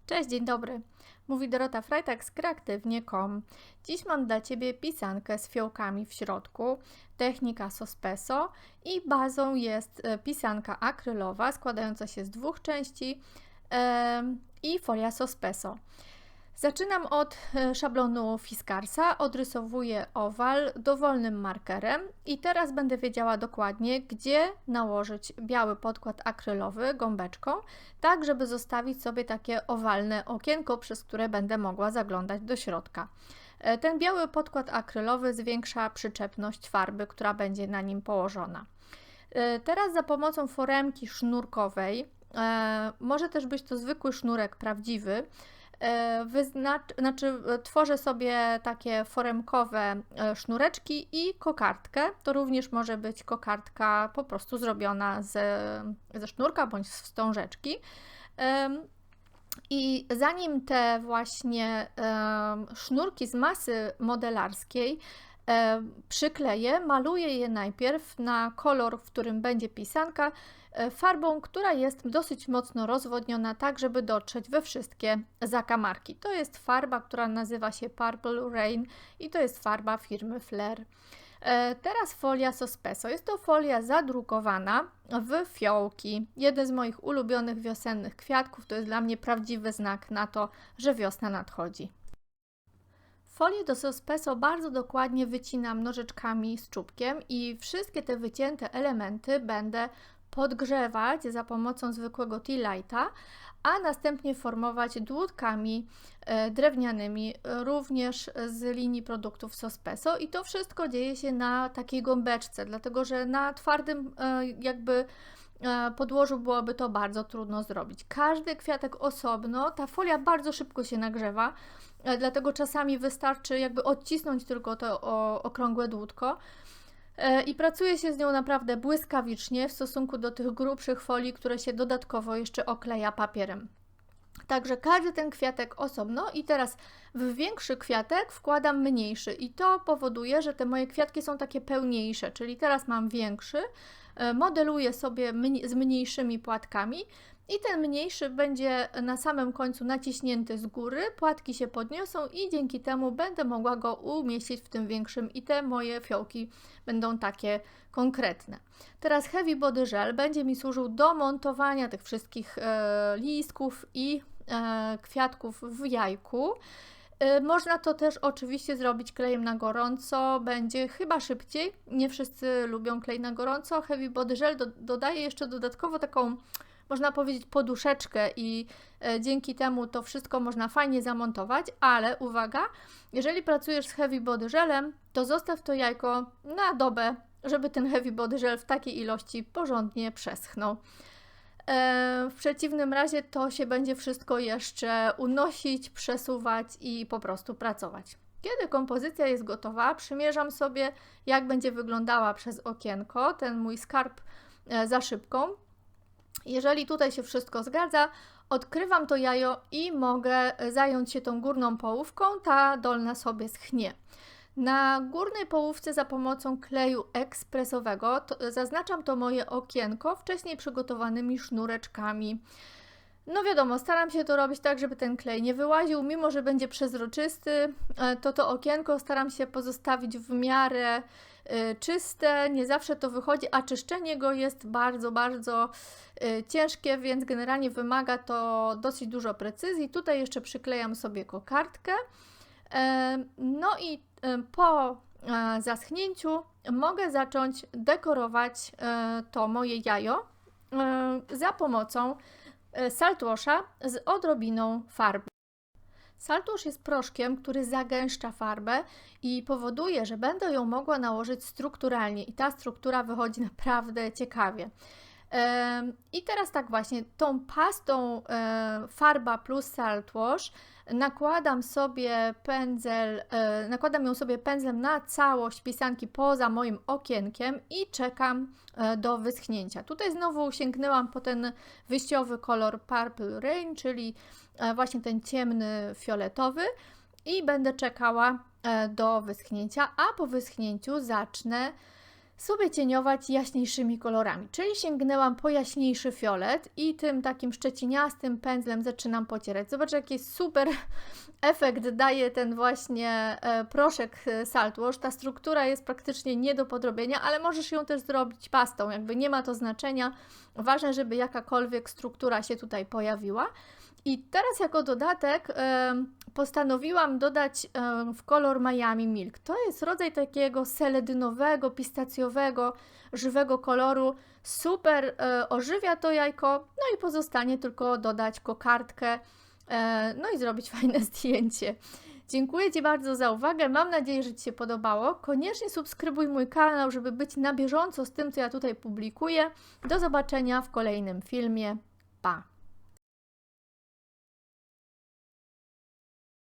Cześć, dzień dobry. Mówi Dorota Frajtak z kreatywnie.com. Dziś mam dla Ciebie pisankę z fiołkami w środku, technika Sospeso i bazą jest pisanka akrylowa składająca się z dwóch części i folia Sospeso. Zaczynam od szablonu Fiskarsa, odrysowuję owal dowolnym markerem i teraz będę wiedziała dokładnie, gdzie nałożyć biały podkład akrylowy gąbeczką, tak żeby zostawić sobie takie owalne okienko, przez które będę mogła zaglądać do środka. Ten biały podkład akrylowy zwiększa przyczepność farby, która będzie na nim położona. Teraz za pomocą foremki sznurkowej, może też być to zwykły sznurek prawdziwy, tworzę sobie takie foremkowe sznureczki i kokardkę. To również może być kokardka po prostu zrobiona ze sznurka bądź z wstążeczki. I zanim te właśnie sznurki z masy modelarskiej przykleję, maluję je najpierw na kolor, w którym będzie pisanka, farbą, która jest dosyć mocno rozwodniona, tak żeby dotrzeć we wszystkie zakamarki. To jest farba, która nazywa się Purple Rain i to jest farba firmy Flair. Teraz folia Sospeso. Jest to folia zadrukowana w fiołki. Jeden z moich ulubionych wiosennych kwiatków. To jest dla mnie prawdziwy znak na to, że wiosna nadchodzi. Folię do Sospeso bardzo dokładnie wycinam nożyczkami z czubkiem i wszystkie te wycięte elementy będę podgrzewać za pomocą zwykłego tea lighta, a następnie formować dłutkami drewnianymi, również z linii produktów Sospeso i to wszystko dzieje się na takiej gąbeczce, dlatego że na twardym podłożu byłoby to bardzo trudno zrobić. Każdy kwiatek osobno, ta folia bardzo szybko się nagrzewa, dlatego czasami wystarczy jakby odcisnąć tylko to okrągłe dłutko i pracuje się z nią naprawdę błyskawicznie w stosunku do tych grubszych folii, które się dodatkowo jeszcze okleja papierem. Także każdy ten kwiatek osobno i teraz w większy kwiatek wkładam mniejszy i to powoduje, że te moje kwiatki są takie pełniejsze, czyli teraz mam większy, modeluję sobie z mniejszymi płatkami i ten mniejszy będzie na samym końcu naciśnięty z góry, płatki się podniosą i dzięki temu będę mogła go umieścić w tym większym i te moje fiołki będą takie konkretne. Teraz Heavy Body Gel będzie mi służył do montowania tych wszystkich listków i kwiatków w jajku. Można to też oczywiście zrobić klejem na gorąco, będzie chyba szybciej. Nie wszyscy lubią klej na gorąco. Heavy Body Gel dodaje jeszcze dodatkowo taką, można powiedzieć, poduszeczkę i dzięki temu to wszystko można fajnie zamontować, ale uwaga, jeżeli pracujesz z Heavy Body Gelem, to zostaw to jajko na dobę, żeby ten Heavy Body Gel w takiej ilości porządnie przeschnął. W przeciwnym razie to się będzie wszystko jeszcze unosić, przesuwać i po prostu pracować. Kiedy kompozycja jest gotowa, przymierzam sobie, jak będzie wyglądała przez okienko ten mój skarb za szybką. Jeżeli tutaj się wszystko zgadza, odkrywam to jajo i mogę zająć się tą górną połówką, ta dolna sobie schnie. Na górnej połówce za pomocą kleju ekspresowego zaznaczam to moje okienko wcześniej przygotowanymi sznureczkami. No wiadomo, staram się to robić tak, żeby ten klej nie wyłaził, mimo że będzie przezroczysty, to okienko staram się pozostawić w miarę czyste, nie zawsze to wychodzi, a czyszczenie go jest bardzo, bardzo ciężkie, więc generalnie wymaga to dosyć dużo precyzji. Tutaj jeszcze przyklejam sobie kokardkę. No i po zaschnięciu mogę zacząć dekorować to moje jajo za pomocą saltwasha z odrobiną farby. Saltwash jest proszkiem, który zagęszcza farbę i powoduje, że będę ją mogła nałożyć strukturalnie i ta struktura wychodzi naprawdę ciekawie. I teraz tak właśnie, tą pastą farba plus saltwash nakładam ją sobie pędzlem na całość pisanki poza moim okienkiem i czekam do wyschnięcia. Tutaj znowu sięgnęłam po ten wyjściowy kolor Purple Rain, czyli właśnie ten ciemny fioletowy i będę czekała do wyschnięcia, a po wyschnięciu zacznę sobie cieniować jaśniejszymi kolorami, czyli sięgnęłam po jaśniejszy fiolet i tym takim szczeciniastym pędzlem zaczynam pocierać. Zobacz, jaki super efekt daje ten właśnie proszek Saltwash. Ta struktura jest praktycznie nie do podrobienia, ale możesz ją też zrobić pastą, jakby nie ma to znaczenia. Ważne, żeby jakakolwiek struktura się tutaj pojawiła. I teraz jako dodatek postanowiłam dodać w kolor Miami Milk. To jest rodzaj takiego seledynowego, pistacjowego, żywego koloru. Super ożywia to jajko, no i pozostanie tylko dodać kokardkę, no i zrobić fajne zdjęcie. Dziękuję Ci bardzo za uwagę, mam nadzieję, że Ci się podobało. Koniecznie subskrybuj mój kanał, żeby być na bieżąco z tym, co ja tutaj publikuję. Do zobaczenia w kolejnym filmie. Pa!